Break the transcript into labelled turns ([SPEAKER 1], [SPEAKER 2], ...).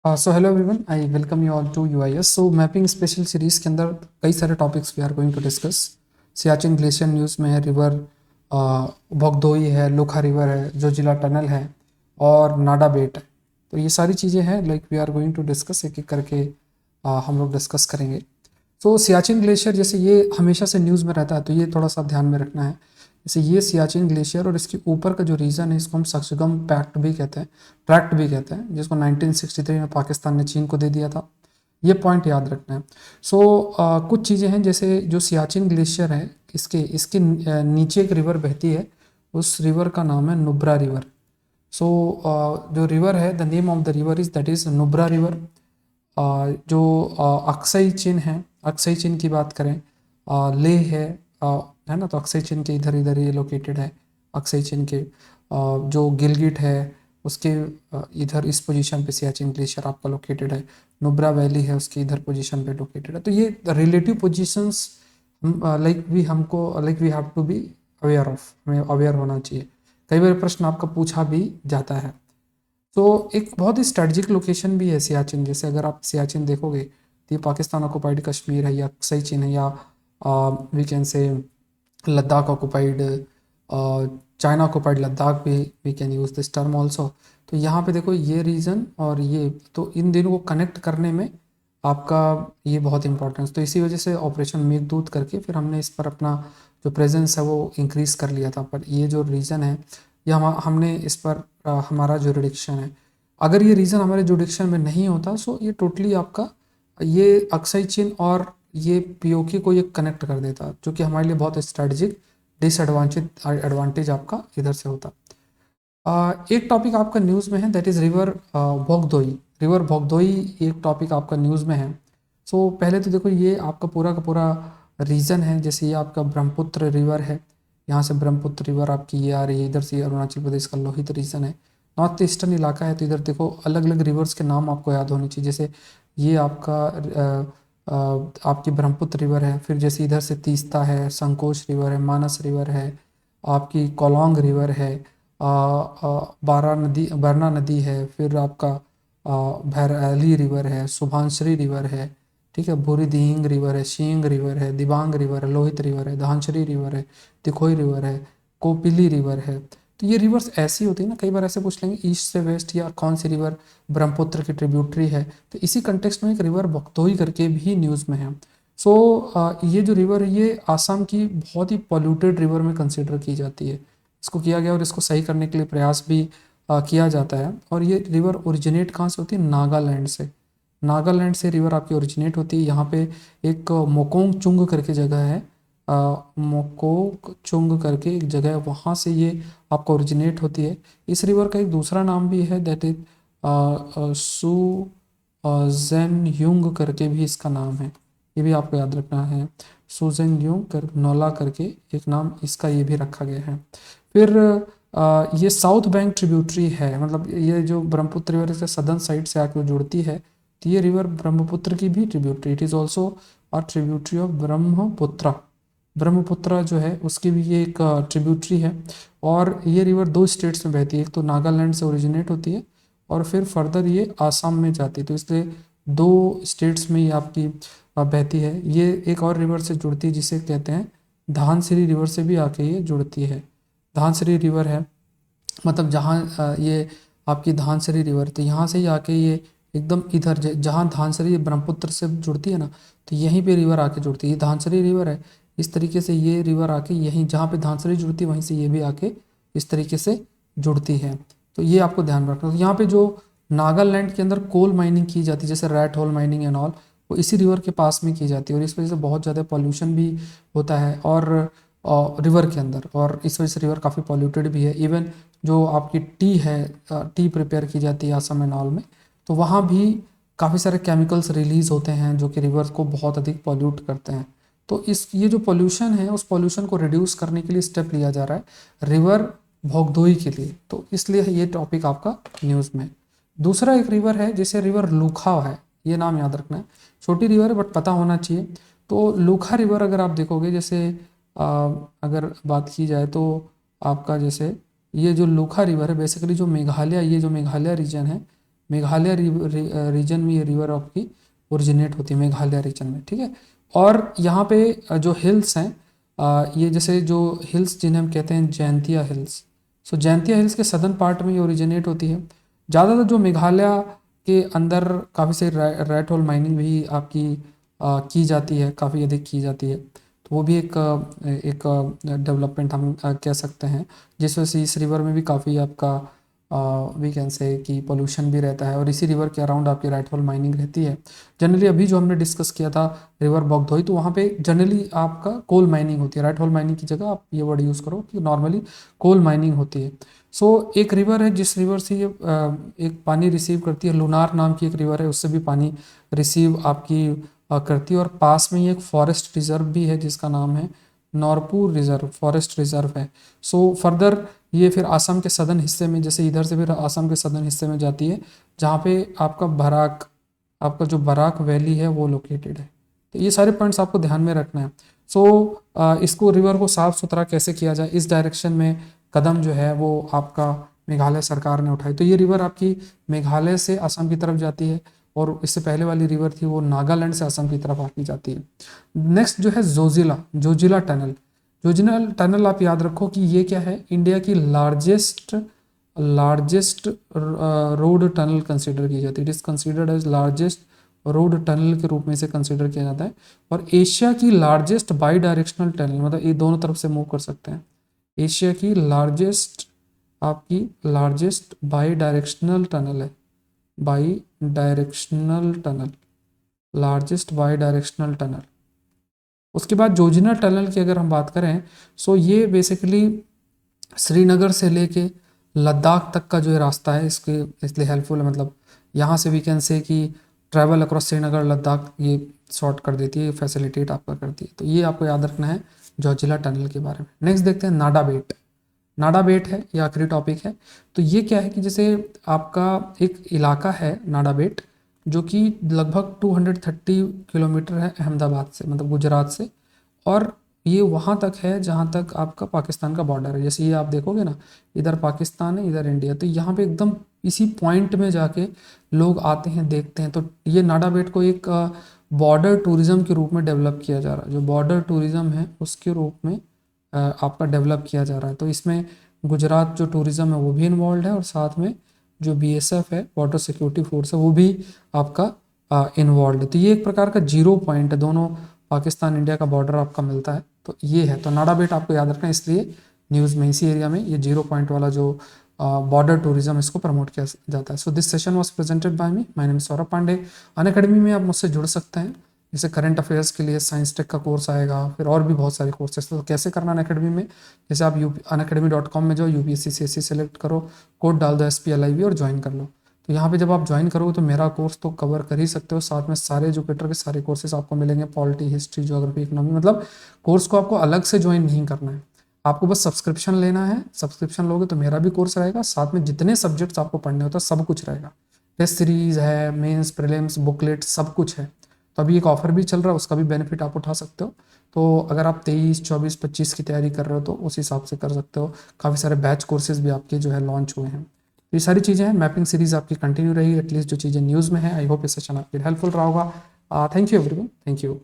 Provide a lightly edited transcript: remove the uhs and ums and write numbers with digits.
[SPEAKER 1] So hello everyone, I welcome you all to UIS. So mapping special series के अंदर कई सारे topics we are going to discuss. Siachen glacier news में है, river बगदोई है, लोखा river है, जोजिला टनल है और नाडा बेट है। तो ये सारी चीज़ें हैं, like we are going to discuss, एक एक करके हम लोग डिस्कस करेंगे। तो सियाचिन ग्लेशियर जैसे ये हमेशा से न्यूज़ में रहता है, तो ये थोड़ा सा ध्यान में रखना है। जैसे ये सियाचिन ग्लेशियर और इसके ऊपर का जो रीजन है, इसको हम सक्सुगम पैक्ट भी कहते हैं, ट्रैक्ट भी कहते हैं, जिसको 1963 में पाकिस्तान ने चीन को दे दिया था। ये पॉइंट याद रखना है। कुछ चीज़ें हैं, जैसे जो सियाचिन ग्लेशियर है, इसके इसके नीचे एक रिवर बहती है। उस रिवर का नाम है नुब्रा रिवर। जो रिवर है, the name of the river is that is Nubra river. जो अक्साई चिन है, अक्साई चिन की बात करें, लेह है ना, तो अक्साई चिन के इधर इधर ये लोकेटेड है। अक्साई चिन के जो गिलगिट है उसके इधर इस पोजीशन पे सियाचिन ग्लेशियर आपका लोकेटेड है। नुब्रा वैली है उसके इधर पोजीशन पे लोकेटेड है। तो ये relative positions like we have to be aware of, हमें अवेयर होना चाहिए। कई बार प्रश्न आपका पूछा भी जाता है। तो एक बहुत ही स्ट्रेटजिक लोकेशन भी है सियाचिन। जैसे अगर आप सियाचिन देखोगे तो ये पाकिस्तान ऑक्युपाइड कश्मीर है, या अक्साई चिन है, या we can say Ladakh occupied, China occupied Ladakh भी we can use this term also. तो यहाँ पे देखो ये रीजन और ये, तो इन दोनों को कनेक्ट करने में आपका ये बहुत इंपॉर्टेंस। तो इसी वजह से ऑपरेशन मेघदूत करके फिर हमने इस पर अपना जो प्रेजेंस है वो इंक्रीज कर लिया था। पर ये जो रीजन है, ये हमने इस पर हमारा जुरिडिक्शन है। अगर ये रीजन हमारे जुरिडिक्शन में नहीं होता, सो ये टोटली आपका ये अक्साई चीन और ये पीओके को ये कनेक्ट कर देता, जो कि हमारे लिए बहुत स्ट्रेटजिक डिसएडवांटेज एडवांटेज आपका इधर से होता। एक टॉपिक आपका न्यूज़ में है, दैट इज़ रिवर भोगदोई। रिवर भोगदोई एक टॉपिक आपका न्यूज़ में है। पहले तो देखो ये आपका पूरा का पूरा रीजन है। जैसे ये आपका ब्रह्मपुत्र रिवर है, यहाँ से ब्रह्मपुत्र रिवर आपकी ये आ रही है, इधर से अरुणाचल प्रदेश का लोहित रीजन है। नॉर्थ ईस्टर्न इलाका है, तो इधर देखो अलग अलग रिवर्स के नाम आपको याद होने चाहिए। जैसे ये आपका आपकी ब्रह्मपुत्र रिवर है, फिर जैसे इधर से तीस्ता है, संकोच रिवर है, मानस रिवर है, आपकी कोलोंग रिवर है, बरना नदी है, फिर आपका भैरली रिवर है, सुभानश्री रिवर है, ठीक है, बुरी दिहिंग रिवर है, शींग रिवर है, दिबांग रिवर है, लोहित रिवर है, धानश्री रिवर है, तिखोई रिवर है, कोपिली रिवर है। तो ये रिवर्स ऐसी होती है ना, कई बार ऐसे पूछ लेंगे ईस्ट से वेस्ट या कौन सी रिवर ब्रह्मपुत्र की ट्रिब्यूटरी है। तो इसी कंटेक्स्ट में एक रिवर बगतोई करके भी न्यूज़ में है। ये जो रिवर है ये आसाम की बहुत ही पॉल्यूटेड रिवर में कंसिडर की जाती है। इसको किया गया और इसको सही करने के लिए प्रयास भी किया जाता है। और ये रिवर ओरिजिनेट कहाँ से होती है? नागालैंड से। नागालैंड से रिवर आपकी ओरिजिनेट होती है। यहाँ पे एक मोकोंग चुंग करके जगह है, मोकोक चुंग करके एक जगह है, वहाँ से ये आपका ओरिजिनेट होती है। इस रिवर का एक दूसरा नाम भी है, दैट इज सू जेन युंग करके भी इसका नाम है। ये भी आपको याद रखना है। सुजेन युंग कर नोला करके एक नाम इसका ये भी रखा गया है। फिर ये साउथ बैंक ट्रिब्यूटरी है, मतलब ये जो ब्रह्मपुत्र रिवर से सदर्न साइड से आकर जुड़ती है। तो ये रिवर ब्रह्मपुत्र की भी tributary, it is also a tributary of Brahmaputra. Brahmaputra जो है उसकी भी ये एक ट्रिब्यूटरी है। और ये रिवर दो स्टेट्स में बहती है, एक तो नागालैंड से ओरिजिनेट होती है और फिर फर्दर ये आसाम में जाती है। तो इसलिए दो स्टेट्स में ये आपकी बहती है। ये एक और रिवर से जुड़ती है जिसे कहते हैं धानसिरी रिवर, से भी आके ये जुड़ती है। धानसिरी रिवर है, मतलब जहाँ ये आपकी धानसिरी रिवर, तो यहाँ से ही आके ये एकदम इधर जहाँ धानसिरी ब्रह्मपुत्र से जुड़ती है ना, तो यहीं पे रिवर आके जुड़ती है। ये धानसिरी रिवर है, इस तरीके से ये रिवर आके यहीं जहाँ पे धानसिरी जुड़ती है वहीं से ये भी आके इस तरीके से जुड़ती है। तो ये आपको ध्यान रखना। तो यहाँ पे जो नागालैंड के अंदर कोल माइनिंग की जाती है, जैसे rat hole mining and all, वो इसी रिवर के पास में की जाती है। और इस वजह से बहुत ज़्यादा पॉल्यूशन भी होता है और रिवर के अंदर, और इस वजह से रिवर काफ़ी पॉल्यूटेड भी है। इवन जो आपकी टी है, टी प्रिपेयर की जाती है असम एंड ऑल में, तो वहाँ भी काफ़ी सारे केमिकल्स रिलीज होते हैं जो कि रिवर को बहुत अधिक पॉल्यूट करते हैं। तो ये जो पॉल्यूशन है, उस पॉल्यूशन को रिड्यूस करने के लिए स्टेप लिया जा रहा है रिवर भोगदोई के लिए। तो इसलिए ये टॉपिक आपका न्यूज़ में। दूसरा एक रिवर है जैसे रिवर लूखा है, ये नाम याद रखना है। छोटी रिवर है बट पता होना चाहिए। तो लूखा रिवर अगर आप देखोगे, जैसे अगर बात की जाए तो आपका जैसे ये जो लूखा रिवर है बेसिकली जो मेघालय, ये जो मेघालय रीजन है, मेघालय रीजन में ये रिवर आपकी ओरिजिनेट होती है, मेघालय रीजन में, ठीक है। और यहाँ पे जो हिल्स हैं, ये जैसे जो हिल्स जिन्हें हम कहते हैं जैंतिया हिल्स, सो जैंतिया हिल्स के सदर्न पार्ट में ये ओरिजिनेट होती है। ज़्यादातर जो मेघालय के अंदर काफ़ी से रेड होल माइनिंग भी आपकी की जाती है, काफ़ी अधिक की जाती है। तो वो भी एक डेवलपमेंट हम कह सकते हैं, जिस वजह से इस रिवर में भी काफ़ी आपका वी कैन से कि पोल्यूशन भी रहता है, और इसी रिवर के अराउंड आपकी राइट होल माइनिंग रहती है। जनरली अभी जो हमने डिस्कस किया था रिवर बगधोई, तो वहाँ पे जनरली आपका कोल माइनिंग होती है। राइट होल माइनिंग की जगह आप ये वर्ड यूज़ करो कि नॉर्मली कोल माइनिंग होती है। सो एक रिवर है जिस रिवर से ये एक पानी रिसीव करती है, लुनार नाम की एक रिवर है, उससे भी पानी रिसीव आपकी करती है। और पास में ही एक फॉरेस्ट रिजर्व भी है जिसका नाम है नॉरपुर रिजर्व, फॉरेस्ट रिजर्व है। सो फर्दर ये फिर आसाम के सदर्न हिस्से में, जैसे इधर से फिर आसाम के सदर्न हिस्से में जाती है, जहाँ पे आपका बराक, आपका जो बराक वैली है वो लोकेटेड है। तो ये सारे पॉइंट्स आपको ध्यान में रखना है। सो इसको रिवर को साफ सुथरा कैसे किया जाए, इस डायरेक्शन में कदम जो है वो आपका मेघालय सरकार ने उठाई। तो ये रिवर आपकी मेघालय से असम की तरफ जाती है, और इससे पहले वाली रिवर थी वो नागालैंड से असम की तरफ आती जाती है। नेक्स्ट जो है जोजिला, जोजिला टनल। जोजिला टनल आप याद रखो कि ये क्या है, इंडिया की लार्जेस्ट रोड टनल कंसिडर की जाती है। It is considered as largest road tunnel के रूप में इसे कंसिडर किया जाता है। और एशिया की लार्जेस्ट बाई डायरेक्शनल टनल, मतलब ये दोनों तरफ से मूव कर सकते हैं। एशिया की लार्जेस्ट, आपकी लार्जेस्ट बाई डायरेक्शनल टनल है, by directional tunnel, largest by directional tunnel. उसके बाद जोजिला टनल की अगर हम बात करें, सो ये बेसिकली श्रीनगर से लेके लद्दाख तक का जो रास्ता है इसके इसलिए हेल्पफुल है। मतलब यहाँ से वी कैन से कि ट्रैवल अक्रॉस श्रीनगर लद्दाख ये शॉर्ट कर देती है, फैसिलिटेट आपका करती है। तो ये आपको याद रखना है जोजिला टनल के बारे में। नेक्स्ट देखते हैं नाडा बेट। नाडा बेट है, ये आखिरी टॉपिक है। तो ये क्या है कि जैसे आपका एक इलाका है नाडा बेट, जो कि लगभग 230 किलोमीटर है अहमदाबाद से, मतलब गुजरात से, और ये वहाँ तक है जहाँ तक आपका पाकिस्तान का बॉर्डर है। जैसे ये आप देखोगे ना, इधर पाकिस्तान है, इधर इंडिया, तो यहाँ पे एकदम इसी पॉइंट में जाके लोग आते हैं, देखते हैं। तो ये नाडा बेट को एक बॉर्डर टूरिज्म के रूप में डेवलप किया जा रहा है, जो बॉर्डर टूरिज्म है उसके रूप में आपका डेवलप किया जा रहा है। तो इसमें गुजरात जो टूरिज्म है वो भी इन्वॉल्व है, और साथ में जो BSF है, बॉर्डर सिक्योरिटी फोर्स है, वो भी आपका इन्वॉल्व है। तो ये एक प्रकार का जीरो पॉइंट है, दोनों पाकिस्तान इंडिया का बॉर्डर आपका मिलता है। तो ये है, तो नाडा बेट आपको याद रखना है, इसलिए न्यूज़ में इसी एरिया में ये जीरो पॉइंट वाला जो बॉर्डर टूरिज्म इसको प्रमोट किया जाता है। So this session was presented by me, my name is Saurabh Pandey. Unacademy में आप मुझसे जुड़ सकते हैं, जैसे करंट अफेयर्स के लिए साइंस टेक का कोर्स आएगा, फिर और भी बहुत सारे कोर्सेस। तो कैसे करना अनअकैडमी में, जैसे आप unacademy.com में जाओ, UPSC CSC सेलेक्ट करो, कोड डाल दो SPLIB और ज्वाइन कर लो। तो यहाँ पे जब आप ज्वाइन करोगे तो मेरा कोर्स तो कवर कर ही सकते हो, साथ में सारे एजुकेटर के सारे कोर्सेज आपको मिलेंगे, पॉलिटी, हिस्ट्री, ज्योग्राफी, इकोनॉमी। मतलब कोर्स को आपको अलग से ज्वाइन नहीं करना है, आपको बस सब्सक्रिप्शन लेना है। सब्सक्रिप्शन लोगे तो मेरा भी कोर्स रहेगा, साथ में जितने सब्जेक्ट्स आपको पढ़ने होता है सब कुछ रहेगा। टेस्ट सीरीज है, मेंस, प्रीलिम्स, बुकलेट, सब कुछ है। तो अभी एक ऑफर भी चल रहा है, उसका भी बेनिफिट आप उठा सकते हो। तो अगर आप 23, 24, 25 की तैयारी कर रहे हो तो उस हिसाब से कर सकते हो। काफ़ी सारे बैच कोर्सेज भी आपके जो है लॉन्च हुए हैं। तो ये सारी चीज़ें हैं, मैपिंग सीरीज आपकी कंटिन्यू रही, एटलीस्ट जो चीज़ें न्यूज़ में है। आई होप ये सेशन आपके हेल्पफुल रहा होगा। Thank you everyone, thank you.